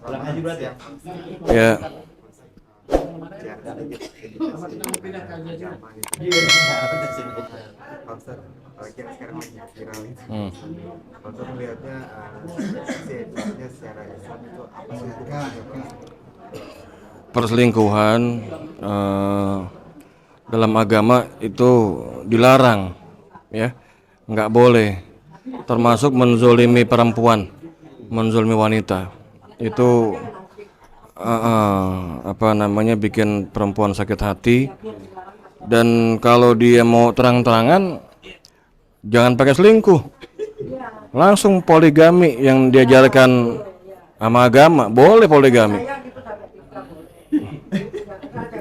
Ulang aja berarti ya. Ya. Apalagi yang sekarang banyak viral itu. Hmm. Kalau melihatnya edukasinya secara Islam itu apa sih hukumnya? Perselingkuhan dalam agama itu dilarang, ya, nggak boleh. Termasuk menzolimi perempuan, menzolimi wanita, itu apa namanya, bikin perempuan sakit hati. Dan kalau dia mau terang-terangan, jangan pakai selingkuh, langsung poligami yang diajarkan sama agama. Boleh poligami,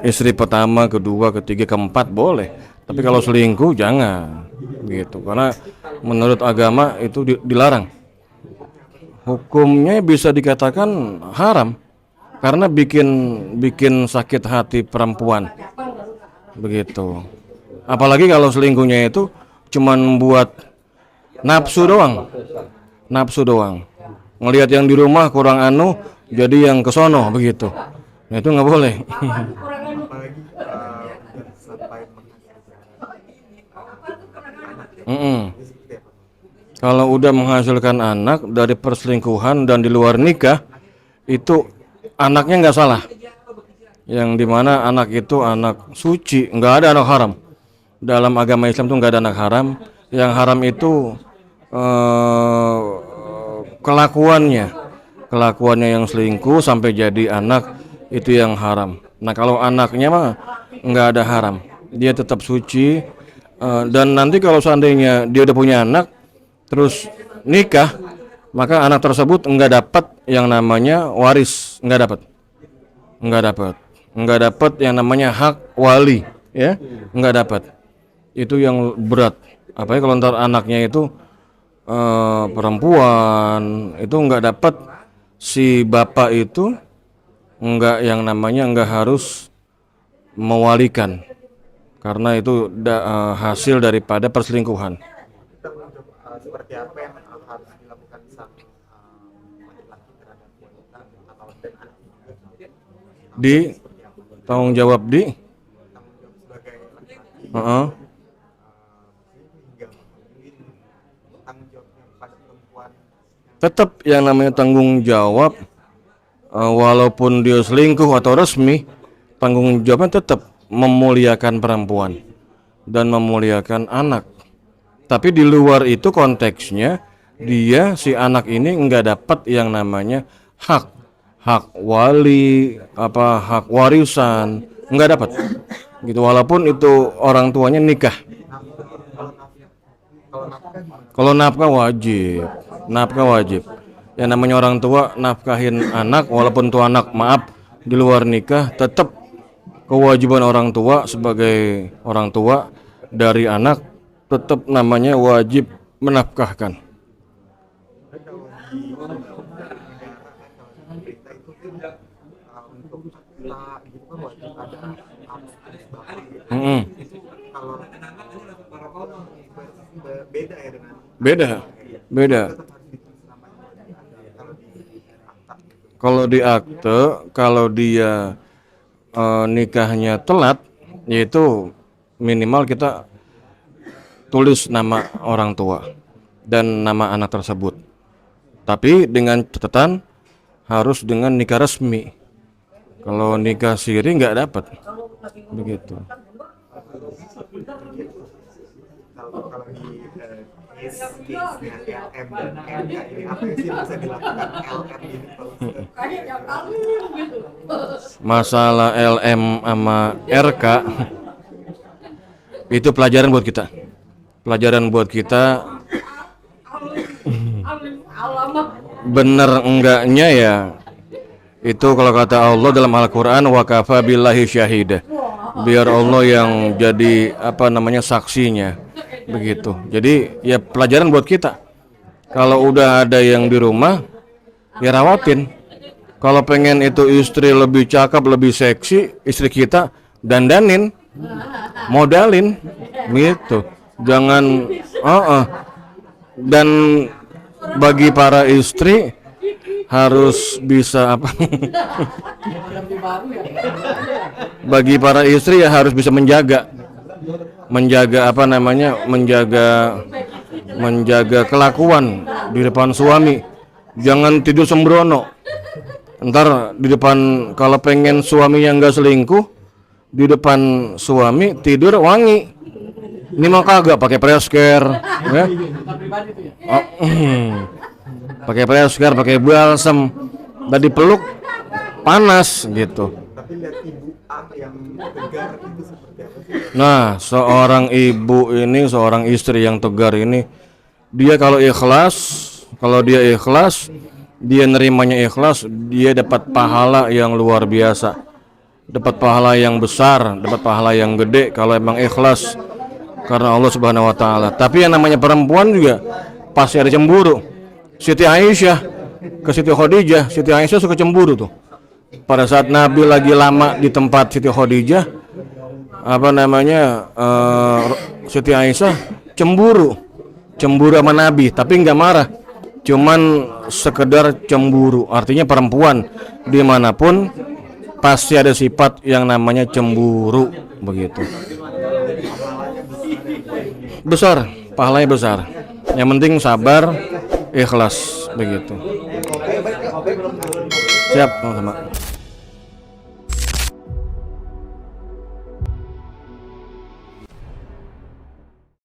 istri pertama, kedua, ketiga, keempat boleh. Tapi kalau selingkuh jangan, gitu. Karena menurut agama itu dilarang. Hukumnya bisa dikatakan haram karena bikin sakit hati perempuan, begitu. Apalagi kalau selingkuhnya itu cuman buat nafsu doang, ngelihat yang di rumah kurang anu, jadi yang kesono, begitu. Nah, itu nggak boleh. Apalagi udah sampai Kalau udah menghasilkan anak dari perselingkuhan dan di luar nikah, itu anaknya nggak salah. Yang dimana anak itu anak suci, nggak ada anak haram. Dalam agama Islam tuh nggak ada anak haram. Yang haram itu kelakuannya yang selingkuh sampai jadi anak, itu yang haram. Nah, kalau anaknya mah nggak ada haram, dia tetap suci. Dan nanti kalau seandainya dia udah punya anak terus nikah, maka anak tersebut nggak dapat yang namanya waris, nggak dapat yang namanya hak wali, ya, nggak dapat. Itu yang berat. Apalagi kalau ntar anaknya itu perempuan, itu nggak dapat, si bapak itu nggak yang namanya nggak harus mewalikan, karena itu hasil daripada perselingkuhan. seperti apa yang harus dilakukan sang laki-laki terhadap wanita atau dan anak juga Di tanggung jawab di tanggung jawab sebagai laki-laki Heeh. hingga tanggung jawabnya pada perempuan. Tetap yang namanya tanggung jawab, walaupun dia selingkuh atau resmi, tanggung jawabnya tetap memuliakan perempuan dan memuliakan anak. Tapi di luar itu konteksnya, dia si anak ini nggak dapat yang namanya hak wali, hak warisan, nggak dapat. Gitu, walaupun itu orang tuanya nikah. Kalau nafkah wajib. Yang namanya orang tua nafkahin anak, walaupun tuh anak maaf di luar nikah, tetap kewajiban orang tua sebagai orang tua dari anak, tetap namanya wajib menafkahkan. Beda ya dengan Beda. Kalau di akte, kalau dia nikahnya telat, yaitu minimal kita tulis nama orang tua dan nama anak tersebut. Tapi dengan catatan harus dengan nikah resmi. Kalau nikah siri nggak dapat, begitu. Kalau di case-nya LM dan MK ini apa yang sih bisa dilakukan LM ini Masalah LM sama RK itu pelajaran buat kita. Bener enggaknya ya, itu kalau kata Allah dalam Al-Quran, wa kafa billahi syahida, biar Allah yang jadi saksinya, begitu. Jadi ya pelajaran buat kita. Kalau udah ada yang di rumah, ya rawatin. Kalau pengen itu istri lebih cakep, lebih seksi, istri kita dandanin, modalin, gitu. Jangan dan bagi para istri, harus bisa apa? Bagi para istri ya harus bisa menjaga apa namanya, menjaga kelakuan di depan suami. Jangan tidur sembrono. Ntar di depan, kalau pengen suaminya nggak selingkuh, di depan suami tidur wangi. Ini mah kagak pakai presker, ya. Oh, pakai presker, pakai balsam, tadi peluk panas gitu. Tapi lihat ibu A yang tegar itu seperti apa sih? Nah, seorang ibu ini, seorang istri yang tegar ini, dia kalau dia ikhlas, dia nerimanya ikhlas, dia dapat pahala yang luar biasa, dapat pahala yang besar, dapat pahala yang gede kalau emang ikhlas karena Allah Subhanahu wa taala. Tapi yang namanya perempuan juga pasti ada cemburu. Siti Aisyah ke Siti Khadijah, Siti Aisyah suka cemburu tuh. Pada saat Nabi lagi lama di tempat Siti Khadijah, apa namanya, Siti Aisyah cemburu sama Nabi, tapi nggak marah, cuman sekedar cemburu. Artinya perempuan dimanapun pasti ada sifat yang namanya cemburu, begitu. Besar, pahalanya besar. Yang penting sabar, ikhlas, begitu. Siap, sama-sama.